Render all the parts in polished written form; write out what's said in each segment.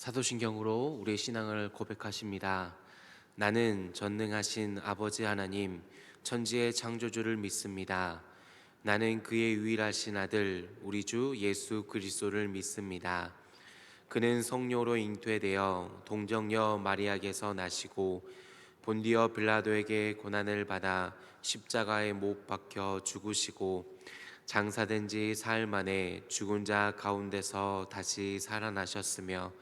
사도신경으로 우리의 신앙을 고백하십니다. 나는 전능하신 아버지 하나님, 천지의 창조주를 믿습니다. 나는 그의 유일하신 아들, 우리 주 예수 그리스도를 믿습니다. 그는 성령으로 잉태되어 동정녀 마리아에게서 나시고 본디어 빌라도에게 고난을 받아 십자가에 못 박혀 죽으시고 장사된 지 사흘 만에 죽은 자 가운데서 다시 살아나셨으며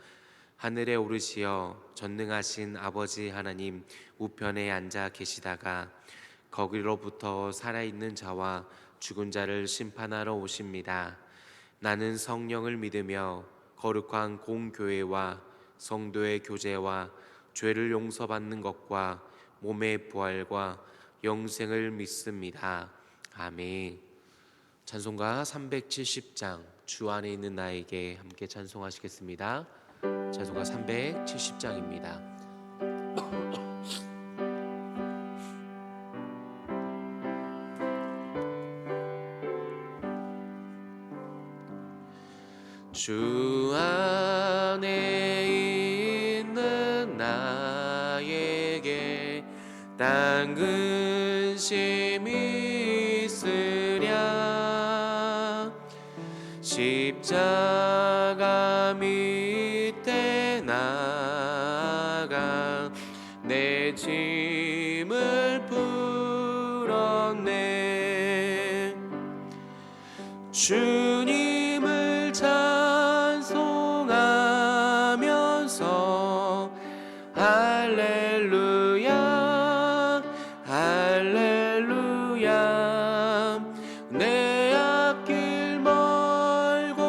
하늘에 오르시어 전능하신 아버지 하나님 우편에 앉아 계시다가 거기로부터 살아있는 자와 죽은 자를 심판하러 오십니다. 나는 성령을 믿으며 거룩한 공교회와 성도의 교제와 죄를 용서받는 것과 몸의 부활과 영생을 믿습니다. 아멘. 찬송가 370장 주 안에 있는 나에게 함께 찬송하시겠습니다. 찬송가 370장입니다. 주 안에 있는 나에게 딴 근심이 있으랴 십자가 밑에 나가 내 짐을 풀었네. 주님을 찬송하면서 할렐루야 할렐루야 내 앞길 멀고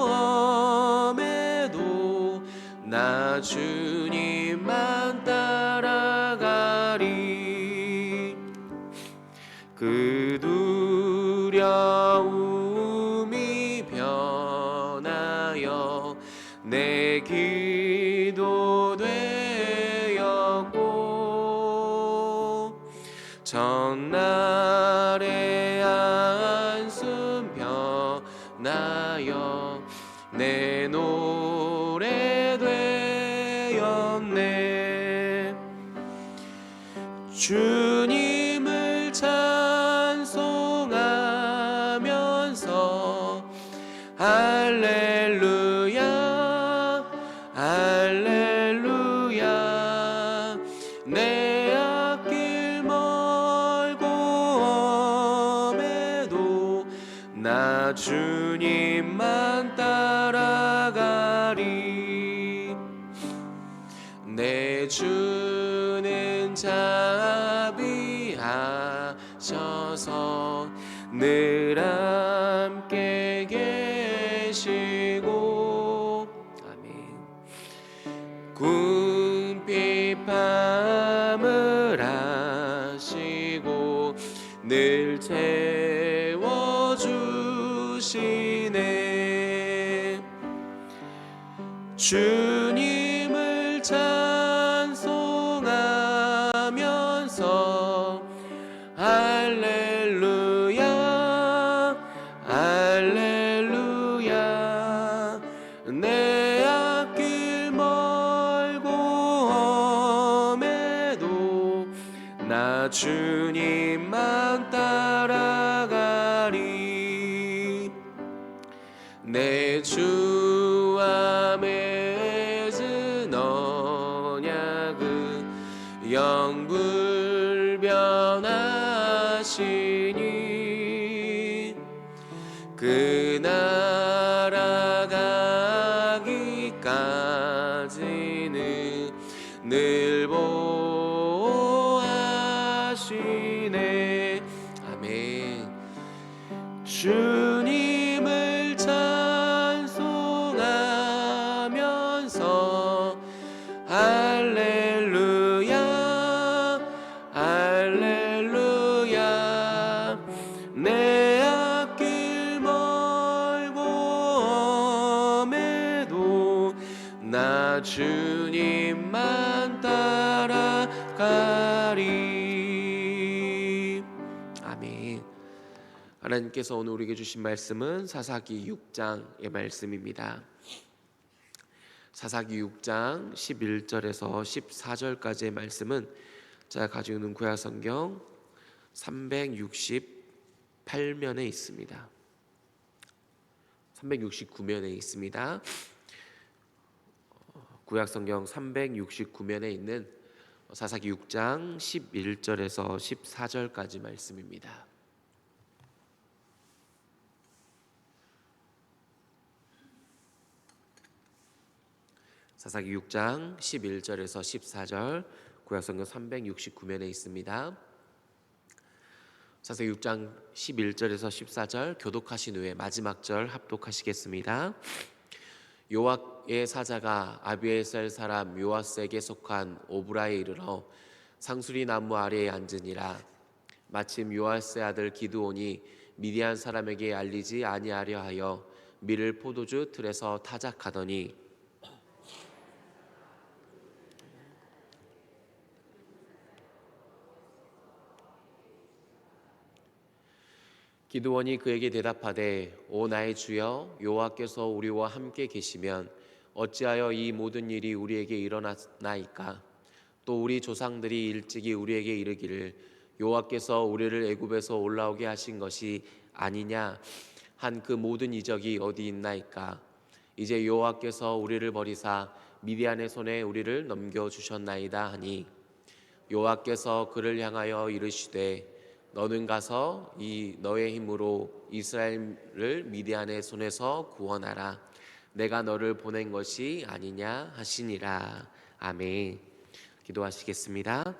험해도 나 주님만 따라가리. 그 두려움이 변하여 내 기도 되었고 전날의 한숨 변하여 내 노래 되었네. 주님을 찬송하면서 할렐루야 할렐루야 내 앞길 멀고 험해도 나 주님만 따라가리. 내 주는 자비하셔서 늘 함께 계시고 아멘. 궁핍함을 하시고 늘 채워주시네. 주님을 찬송하면서 할렐루야 할렐루야 내 앞길 멀고 험해도 나 주님만 따라가리. 내 주와 맺은 언약은 영불변하시니 그 나라 가기까지는 늘 보호하시네. 아멘. 주님을 찬송하면서 할렐루야 할렐루야 내 앞길 멀고 험해도 나 주님만 따라가리. 아멘. 하나님께서 오늘 우리에게 주신 말씀은 사사기 6장의 말씀입니다. 사사기 6장 11절에서 14절까지의 말씀은 제가 가지고 있는 구약 성경 368면에 있습니다. 369면에 있습니다. 구약 성경 369면에 있는 사사기 6장 11절에서 14절까지 말씀입니다. 사사기 6장 11절에서 14절 구약 성경 369면에 있습니다. 사사기 6장 11절에서 14절 교독하신 후에 마지막 절 합독하시겠습니다. 요압의 사자가 아비에셀 사람 요아스에게 속한 오브라에 이르러 상수리 나무 아래에 앉으니라. 마침 요아스의 아들 기드온이 미디안 사람에게 알리지 아니하려 하여 밀을 포도주 틀에서 타작하더니 기드온이 그에게 대답하되 오 나의 주여 여호와께서 우리와 함께 계시면 어찌하여 이 모든 일이 우리에게 일어나나이까. 또 우리 조상들이 일찍이 우리에게 이르기를 여호와께서 우리를 애굽에서 올라오게 하신 것이 아니냐 한 그 모든 이적이 어디 있나이까. 이제 여호와께서 우리를 버리사 미디안의 손에 우리를 넘겨주셨나이다 하니 여호와께서 그를 향하여 이르시되 너는 가서 이 너의 힘으로 이스라엘을 미디안의 손에서 구원하라. 내가 너를 보낸 것이 아니냐 하시니라. 아멘. 기도하시겠습니다.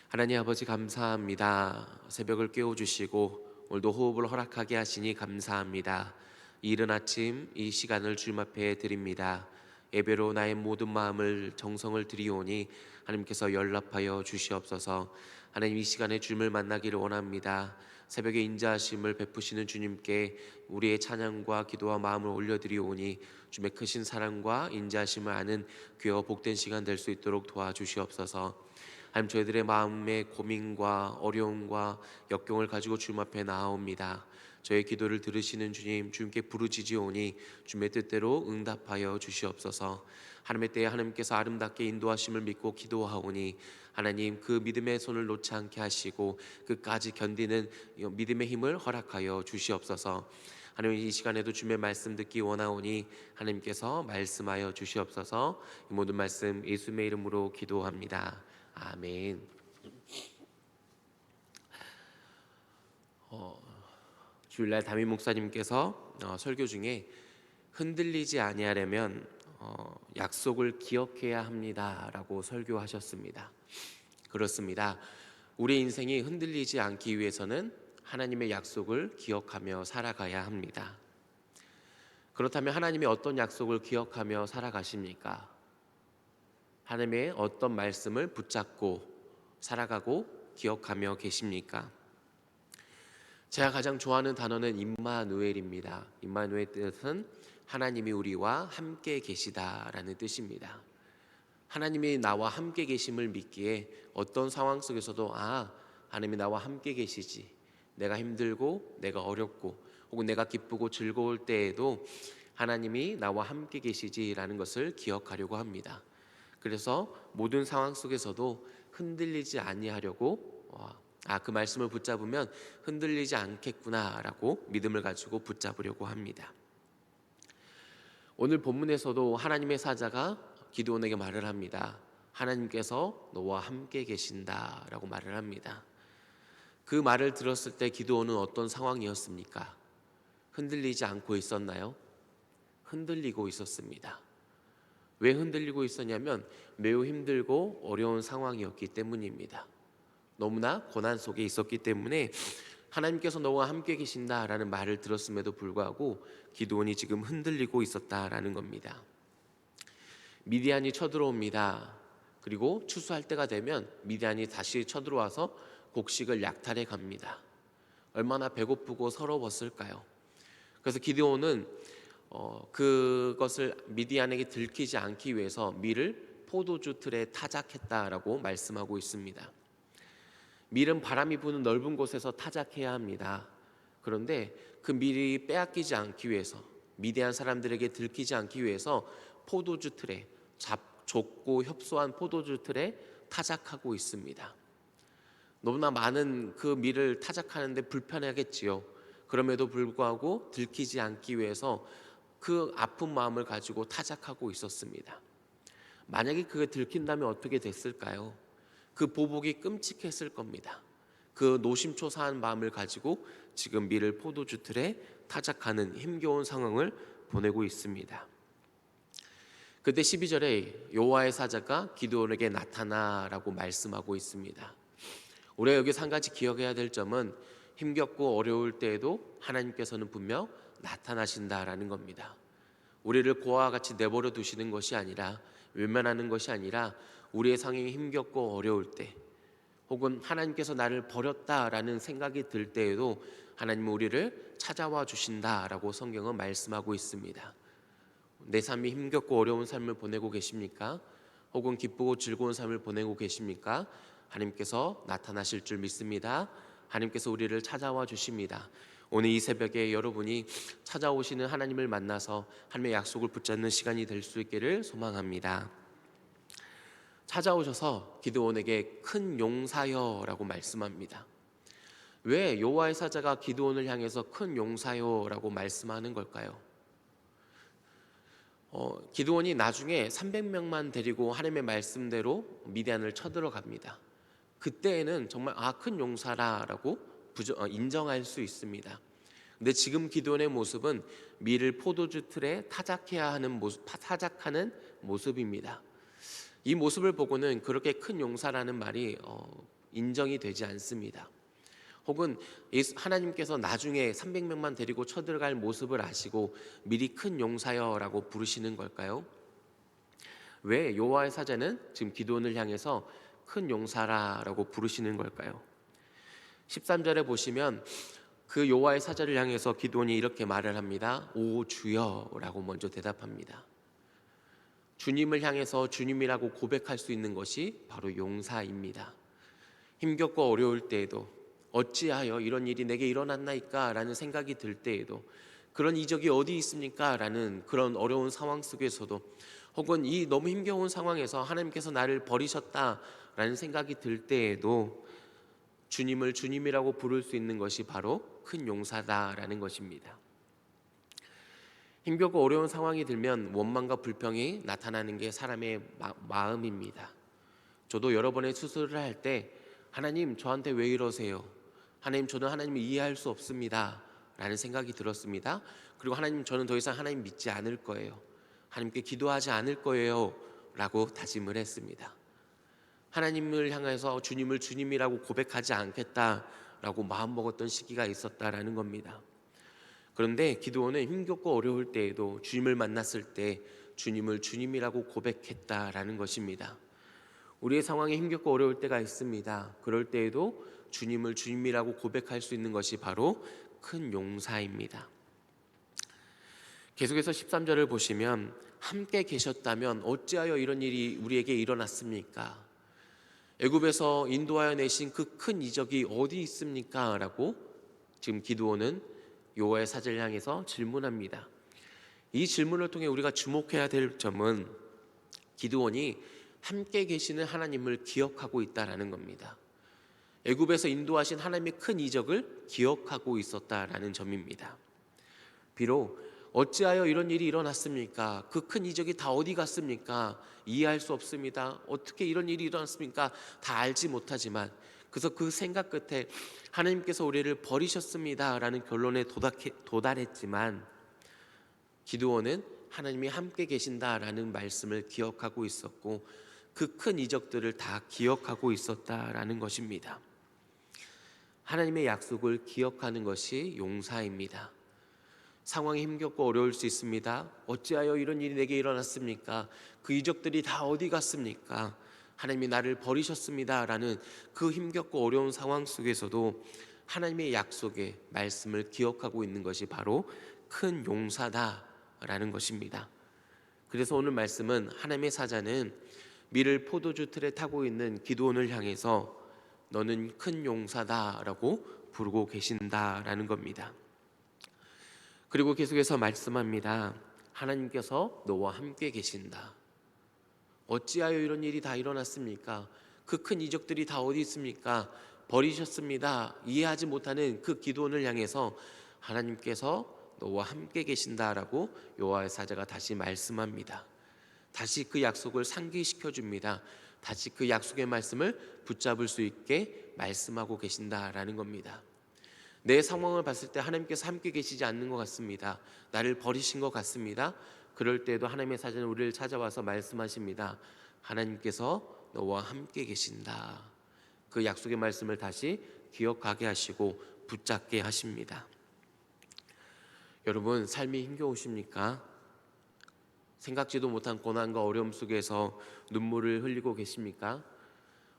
하나님 아버지 감사합니다. 새벽을 깨워주시고 오늘도 호흡을 허락하게 하시니 감사합니다. 이른 아침 이 시간을 주님 앞에 드립니다. 예배로 나의 모든 마음을 정성을 드리오니 하나님께서 연락하여 주시옵소서. 하나님 이 시간에 주님을 만나기를 원합니다. 새벽에 인자하심을 베푸시는 주님께 우리의 찬양과 기도와 마음을 올려드리오니 주님의 크신 사랑과 인자하심을 아는 귀하고 복된 시간 될 수 있도록 도와주시옵소서. 하나님 저희들의 마음의 고민과 어려움과 역경을 가지고 주님 앞에 나아옵니다. 저의 기도를 들으시는 주님, 주님께 부르짖으오니 주님의 뜻대로 응답하여 주시옵소서. 하나님의 때에 하나님께서 아름답게 인도하심을 믿고 기도하오니 하나님 그 믿음의 손을 놓지 않게 하시고 끝까지 견디는 믿음의 힘을 허락하여 주시옵소서. 하나님 이 시간에도 주님의 말씀 듣기 원하오니 하나님께서 말씀하여 주시옵소서. 이 모든 말씀 예수님의 이름으로 기도합니다. 아멘. 주일날 담임 목사님께서 설교 중에 흔들리지 아니하려면 약속을 기억해야 합니다라고 설교하셨습니다. 그렇습니다. 우리 인생이 흔들리지 않기 위해서는 하나님의 약속을 기억하며 살아가야 합니다. 그렇다면 하나님의 어떤 약속을 기억하며 살아가십니까? 하나님의 어떤 말씀을 붙잡고 살아가고 기억하며 계십니까? 제가 가장 좋아하는 단어는 임마누엘입니다. 임마누엘 뜻은 하나님이 우리와 함께 계시다라는 뜻입니다. 하나님이 나와 함께 계심을 믿기에 어떤 상황 속에서도 하나님이 나와 함께 계시지. 내가 힘들고 내가 어렵고 혹은 내가 기쁘고 즐거울 때에도 하나님이 나와 함께 계시지라는 것을 기억하려고 합니다. 그래서 모든 상황 속에서도 흔들리지 아니하려고 그 말씀을 붙잡으면 흔들리지 않겠구나라고 믿음을 가지고 붙잡으려고 합니다. 오늘 본문에서도 하나님의 사자가 기드온에게 말을 합니다. 하나님께서 너와 함께 계신다라고 말을 합니다. 그 말을 들었을 때 기드온은 어떤 상황이었습니까? 흔들리지 않고 있었나요? 흔들리고 있었습니다. 왜 흔들리고 있었냐면 매우 힘들고 어려운 상황이었기 때문입니다. 너무나 고난 속에 있었기 때문에 하나님께서 너와 함께 계신다라는 말을 들었음에도 불구하고 기드온이 지금 흔들리고 있었다라는 겁니다. 미디안이 쳐들어옵니다. 그리고 추수할 때가 되면 미디안이 다시 쳐들어와서 곡식을 약탈해 갑니다. 얼마나 배고프고 서러웠을까요? 그래서 기드온은 그것을 미디안에게 들키지 않기 위해서 밀을 포도주 틀에 타작했다라고 말씀하고 있습니다. 밀은 바람이 부는 넓은 곳에서 타작해야 합니다. 그런데 그 밀이 빼앗기지 않기 위해서 미디안 사람들에게 들키지 않기 위해서 포도주 틀에 좁고 협소한 포도주 틀에 타작하고 있습니다. 너무나 많은 그 밀을 타작하는데 불편하겠지요. 그럼에도 불구하고 들키지 않기 위해서 그 아픈 마음을 가지고 타작하고 있었습니다. 만약에 그게 들킨다면 어떻게 됐을까요? 그 보복이 끔찍했을 겁니다. 그 노심초사한 마음을 가지고 지금 밀을 포도주 틀에 타작하는 힘겨운 상황을 보내고 있습니다. 그때 12절에 여호와의 사자가 기드온에게 나타나라고 말씀하고 있습니다. 우리가 여기서 한 가지 기억해야 될 점은 힘겹고 어려울 때에도 하나님께서는 분명 나타나신다라는 겁니다. 우리를 고아와 같이 내버려 두시는 것이 아니라, 외면하는 것이 아니라, 우리의 상황이 힘겹고 어려울 때, 혹은 하나님께서 나를 버렸다라는 생각이 들 때에도 하나님은 우리를 찾아와 주신다라고 성경은 말씀하고 있습니다. 내 삶이 힘겹고 어려운 삶을 보내고 계십니까? 혹은 기쁘고 즐거운 삶을 보내고 계십니까? 하나님께서 나타나실 줄 믿습니다. 하나님께서 우리를 찾아와 주십니다. 오늘 이 새벽에 여러분이 찾아오시는 하나님을 만나서 하나님의 약속을 붙잡는 시간이 될 수 있기를 소망합니다. 찾아오셔서 기드온에게 큰 용사여라고 말씀합니다. 왜 여호와의 사자가 기드온을 향해서 큰 용사여라고 말씀하는 걸까요? 기드온이 나중에 300명만 데리고 하나님의 말씀대로 미디안을 쳐들어갑니다. 그때에는 정말 큰 용사라고 인정할 수 있습니다. 근데 지금 기드온의 모습은 밀을 포도주 틀에 타작하는 모습입니다. 이 모습을 보고는 그렇게 큰 용사라는 말이 인정이 되지 않습니다. 혹은 하나님께서 나중에 300명만 데리고 쳐들어갈 모습을 아시고 미리 큰 용사여라고 부르시는 걸까요? 왜 여호와의 사자는 지금 기드온을 향해서 큰 용사라고 부르시는 걸까요? 13절에 보시면 그 여호와의 사자를 향해서 기드온이 이렇게 말을 합니다. 오 주여라고 먼저 대답합니다. 주님을 향해서 주님이라고 고백할 수 있는 것이 바로 용사입니다. 힘겹고 어려울 때에도 어찌하여 이런 일이 내게 일어났나이까 라는 생각이 들 때에도, 그런 이적이 어디 있습니까 라는 그런 어려운 상황 속에서도, 혹은 이 너무 힘겨운 상황에서 하나님께서 나를 버리셨다라는 생각이 들 때에도 주님을 주님이라고 부를 수 있는 것이 바로 큰 용사다라는 것입니다. 힘겹고 어려운 상황이 들면 원망과 불평이 나타나는 게 사람의 마음입니다. 저도 여러 번의 수술을 할 때 하나님 저한테 왜 이러세요? 하나님 저는 하나님을 이해할 수 없습니다 라는 생각이 들었습니다. 그리고 하나님 저는 더 이상 하나님 믿지 않을 거예요. 하나님께 기도하지 않을 거예요 라고 다짐을 했습니다. 하나님을 향해서 주님을 주님이라고 고백하지 않겠다라고 마음먹었던 시기가 있었다라는 겁니다. 그런데 기드온은 힘겹고 어려울 때에도 주님을 만났을 때 주님을 주님이라고 고백했다라는 것입니다. 우리의 상황이 힘겹고 어려울 때가 있습니다. 그럴 때에도 주님을 주님이라고 고백할 수 있는 것이 바로 큰 용사입니다. 계속해서 13절을 보시면 함께 계셨다면 어찌하여 이런 일이 우리에게 일어났습니까? 애굽에서 인도하여 내신 그 큰 이적이 어디 있습니까? 라고 지금 기드온은 여호와의 사자를 향해서 질문합니다. 이 질문을 통해 우리가 주목해야 될 점은 기드온이 함께 계시는 하나님을 기억하고 있다라는 겁니다. 애굽에서 인도하신 하나님의 큰 이적을 기억하고 있었다라는 점입니다. 비록 어찌하여 이런 일이 일어났습니까? 그 큰 이적이 다 어디 갔습니까? 이해할 수 없습니다. 어떻게 이런 일이 일어났습니까? 다 알지 못하지만, 그래서 그 생각 끝에 하나님께서 우리를 버리셨습니다 라는 결론에 도달했지만, 기드온은 하나님이 함께 계신다라는 말씀을 기억하고 있었고 그 큰 이적들을 다 기억하고 있었다라는 것입니다. 하나님의 약속을 기억하는 것이 용사입니다. 상황이 힘겹고 어려울 수 있습니다. 어찌하여 이런 일이 내게 일어났습니까? 그 이적들이 다 어디 갔습니까? 하나님이 나를 버리셨습니다 라는 그 힘겹고 어려운 상황 속에서도 하나님의 약속의 말씀을 기억하고 있는 것이 바로 큰 용사다라는 것입니다. 그래서 오늘 말씀은 하나님의 사자는 밀을 포도주 틀에 타고 있는 기드온을 향해서 너는 큰 용사다라고 부르고 계신다라는 겁니다. 그리고 계속해서 말씀합니다. 하나님께서 너와 함께 계신다. 어찌하여 이런 일이 다 일어났습니까? 그 큰 이적들이 다 어디 있습니까? 버리셨습니다. 이해하지 못하는 그 기도원을 향해서 하나님께서 너와 함께 계신다라고 여호와의 사자가 다시 말씀합니다. 다시 그 약속을 상기시켜 줍니다. 다시 그 약속의 말씀을 붙잡을 수 있게 말씀하고 계신다라는 겁니다. 내 상황을 봤을 때 하나님께서 함께 계시지 않는 것 같습니다. 나를 버리신 것 같습니다. 그럴 때에도 하나님의 사자는 우리를 찾아와서 말씀하십니다. 하나님께서 너와 함께 계신다. 그 약속의 말씀을 다시 기억하게 하시고 붙잡게 하십니다. 여러분, 삶이 힘겨우십니까? 생각지도 못한 고난과 어려움 속에서 눈물을 흘리고 계십니까?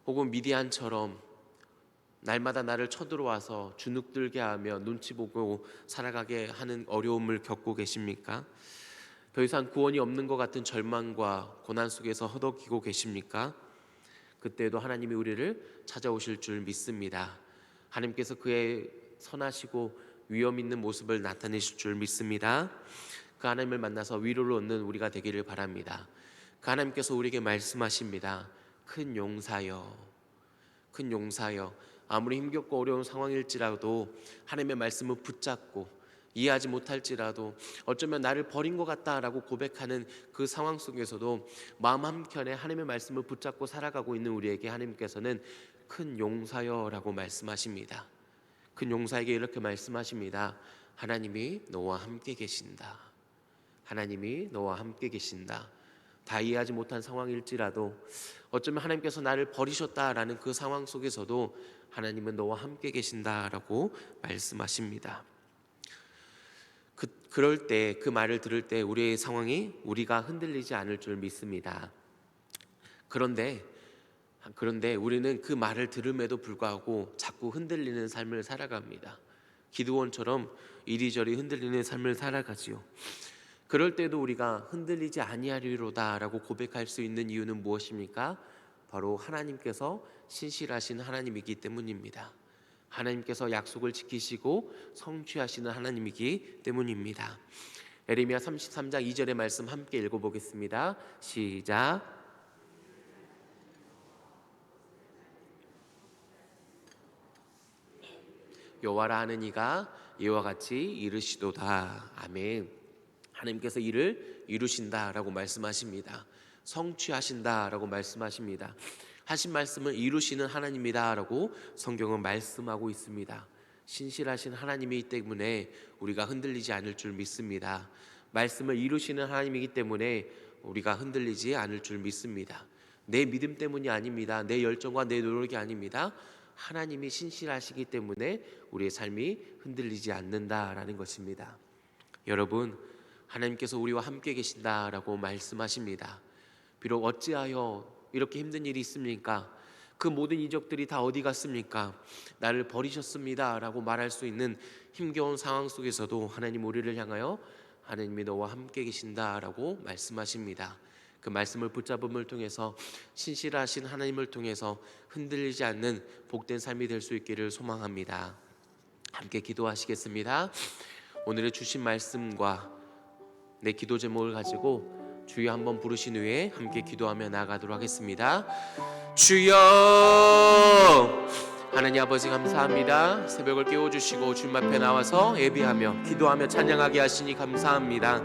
혹은 미디안처럼 날마다 나를 쳐들어와서 주눅들게 하며 눈치 보고 살아가게 하는 어려움을 겪고 계십니까? 더 이상 구원이 없는 것 같은 절망과 고난 속에서 허덕이고 계십니까? 그때도 하나님이 우리를 찾아오실 줄 믿습니다. 하나님께서 그의 선하시고 위엄 있는 모습을 나타내실 줄 믿습니다. 그 하나님을 만나서 위로를 얻는 우리가 되기를 바랍니다. 그 하나님께서 우리에게 말씀하십니다. 큰 용사여, 큰 용사여. 아무리 힘겹고 어려운 상황일지라도 하나님의 말씀을 붙잡고 이해하지 못할지라도 어쩌면 나를 버린 것 같다라고 고백하는 그 상황 속에서도 마음 한켠에 하나님의 말씀을 붙잡고 살아가고 있는 우리에게 하나님께서는 큰 용사여라고 말씀하십니다. 큰 용사에게 이렇게 말씀하십니다. 하나님이 너와 함께 계신다. 하나님이 너와 함께 계신다. 다 이해하지 못한 상황일지라도 어쩌면 하나님께서 나를 버리셨다라는 그 상황 속에서도 하나님은 너와 함께 계신다라고 말씀하십니다. 그럴 때, 그 말을 들을 때 우리의 상황이 우리가 흔들리지 않을 줄 믿습니다. 그런데 우리는 그 말을 들음에도 불구하고 자꾸 흔들리는 삶을 살아갑니다. 기드온처럼 이리저리 흔들리는 삶을 살아가지요. 그럴 때도 우리가 흔들리지 아니하리로다라고 고백할 수 있는 이유는 무엇입니까? 바로 하나님께서 신실하신 하나님이기 때문입니다. 하나님께서 약속을 지키시고 성취하시는 하나님이기 때문입니다. 에레미야 33장 2절의 말씀 함께 읽어보겠습니다. 시작. 여호와라 하는 이가 이와 같이 이르시도다. 아멘. 하나님께서 이를 이루신다라고 말씀하십니다. 성취하신다라고 말씀하십니다. 하신 말씀을 이루시는 하나님이다라고 성경은 말씀하고 있습니다. 신실하신 하나님이기 때문에 우리가 흔들리지 않을 줄 믿습니다. 말씀을 이루시는 하나님이기 때문에 우리가 흔들리지 않을 줄 믿습니다. 내 믿음 때문이 아닙니다. 내 열정과 내 노력이 아닙니다. 하나님이 신실하시기 때문에 우리의 삶이 흔들리지 않는다라는 것입니다. 여러분, 하나님께서 우리와 함께 계신다라고 말씀하십니다. 비록 어찌하여 이렇게 힘든 일이 있습니까? 그 모든 이적들이 다 어디 갔습니까? 나를 버리셨습니다 라고 말할 수 있는 힘겨운 상황 속에서도 하나님 우리를 향하여 하나님이 너와 함께 계신다라고 말씀하십니다. 그 말씀을 붙잡음을 통해서 신실하신 하나님을 통해서 흔들리지 않는 복된 삶이 될 수 있기를 소망합니다. 함께 기도하시겠습니다. 오늘의 주신 말씀과 내 기도 제목을 가지고 주여 한번 부르신 후에 함께 기도하며 나아가도록 하겠습니다. 주여, 하나님 아버지 감사합니다. 새벽을 깨워주시고 주님 앞에 나와서 예배하며 기도하며 찬양하게 하시니 감사합니다.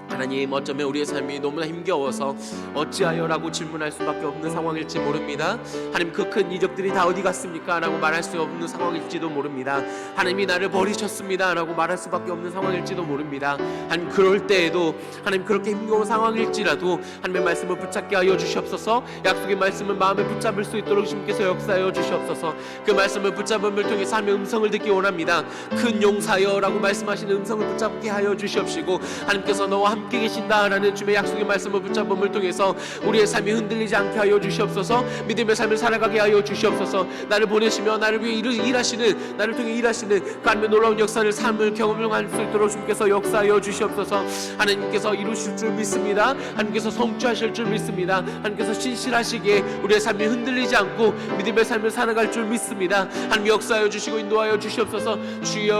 하나님, 어쩌면 우리의 삶이 너무나 힘겨워서 어찌하여라고 질문할 수밖에 없는 상황일지 모릅니다. 하나님, 그 큰 이적들이 다 어디 갔습니까? 라고 말할 수 없는 상황일지도 모릅니다. 하나님이 나를 버리셨습니다 라고 말할 수밖에 없는 상황일지도 모릅니다. 하나님, 그럴 때에도 하나님 그렇게 힘겨운 상황일지라도 하나님의 말씀을 붙잡게 하여 주시옵소서. 약속의 말씀을 마음에 붙잡을 수 있도록 주님께서 역사하여 주시옵소서. 그 말씀을 붙잡음을 통해서 하나님의 음성을 듣기 원합니다. 큰 용사여 라고 말씀하시는 음성을 붙잡게 하여 주시옵시고, 하나님께서 너와 함께 계신다라는 주님의 약속의 말씀을 붙잡음을 통해서 우리의 삶이 흔들리지 않게 하여 주시옵소서. 믿음의 삶을 살아가게 하여 주시옵소서. 나를 보내시며 나를 위해 일하시는, 나를 통해 일하시는 그 하나님의 놀라운 역사를 삶을 경험할 수 있도록 주님께서 역사하여 주시옵소서. 하나님께서 이루실 줄 믿습니다. 하나님께서 성취하실 줄 믿습니다. 하나님께서 신실하시기에 우리의 삶이 흔들리지 않고 믿음의 삶을 살아갈 줄 믿습니다. 하나님 역사하여 주시고 인도하여 주시옵소서. 주여,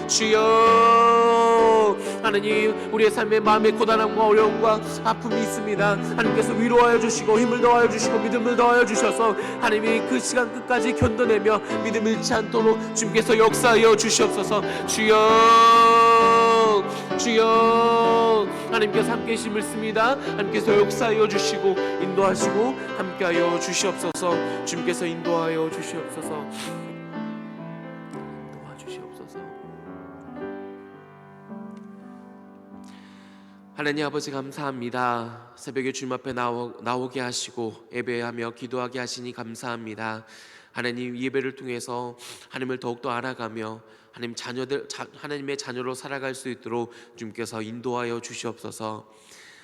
주여 주여. 하나님, 우리의 삶에 마음의 고단함과 어려움과 아픔이 있습니다. 하나님께서 위로하여 주시고 힘을 더하여 주시고 믿음을 더하여 주셔서 하나님이 그 시간 끝까지 견뎌내며 믿음 잃지 않도록 주님께서 역사하여 주시옵소서. 주여 주여. 하나님께서 함께 계심을 믿습니다. 하나님께서 역사하여 주시고 인도하시고 함께하여 주시옵소서. 주님께서 인도하여 주시옵소서. 도와주시옵소서. 하나님 아버지 감사합니다. 새벽에 주님 앞에 나오게 하시고 예배하며 기도하게 하시니 감사합니다. 하나님, 예배를 통해서 하나님을 더욱더 알아가며 하나님의 자녀로 살아갈 수 있도록 주님께서 인도하여 주시옵소서.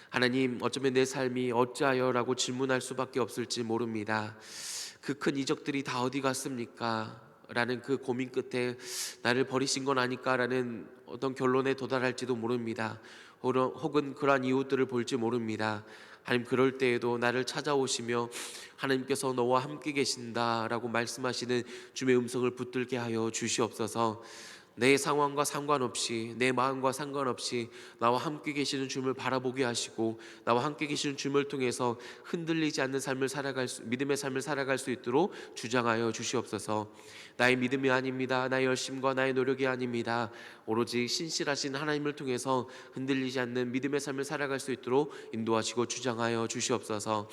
하나님, 어쩌면 내 삶이 어찌하여라고 질문할 수밖에 없을지 모릅니다. 그 큰 이적들이 다 어디 갔습니까? 라는 그 고민 끝에 나를 버리신 건 아닐까라는 어떤 결론에 도달할지도 모릅니다. 혹은 그러한 이유들을 볼지 모릅니다. 하나님, 그럴 때에도 나를 찾아오시며 하나님께서 너와 함께 계신다라고 말씀하시는 주의 음성을 붙들게 하여 주시옵소서. 내 상황과 상관없이, 내 마음과 상관없이 나와 함께 계시는 주님을 바라보게 하시고 나와 함께 계시는 주님을 통해서 흔들리지 않는 믿음의 삶을 살아갈 수 있도록 주장하여 주시옵소서. 나의 믿음이 아닙니다. 나의 열심과 나의 노력이 아닙니다. 오로지 신실하신 하나님을 통해서 흔들리지 않는 믿음의 삶을 살아갈 수 있도록 인도하시고 주장하여 주시옵소서.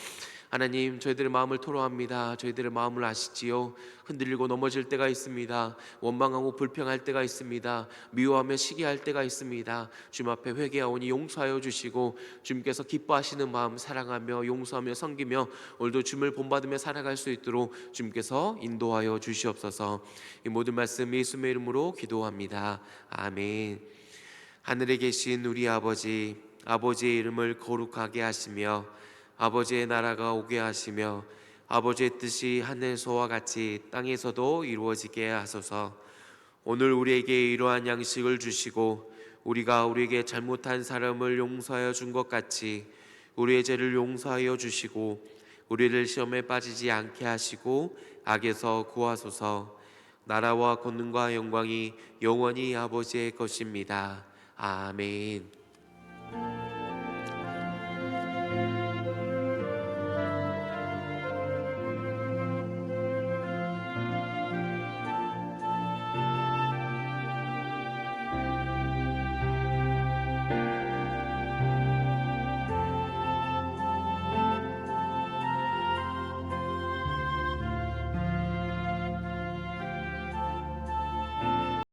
하나님, 저희들의 마음을 토로합니다. 저희들의 마음을 아시지요. 흔들리고 넘어질 때가 있습니다. 원망하고 불평할 때가 있습니다. 미워하며 시기할 때가 있습니다. 주님 앞에 회개하오니 용서하여 주시고 주님께서 기뻐하시는 마음 사랑하며 용서하며 섬기며 오늘도 주님을 본받으며 살아갈 수 있도록 주님께서 인도하여 주시옵소서. 이 모든 말씀 예수님의 이름으로 기도합니다. 아멘. 하늘에 계신 우리 아버지, 아버지의 이름을 거룩하게 하시며 아버지의 나라가 오게 하시며 아버지의 뜻이 하늘에서와 같이 땅에서도 이루어지게 하소서. 오늘 우리에게 이러한 양식을 주시고 우리가 우리에게 잘못한 사람을 용서하여 준 것 같이 우리의 죄를 용서하여 주시고 우리를 시험에 빠지지 않게 하시고 악에서 구하소서. 나라와 권능과 영광이 영원히 아버지의 것입니다. 아멘.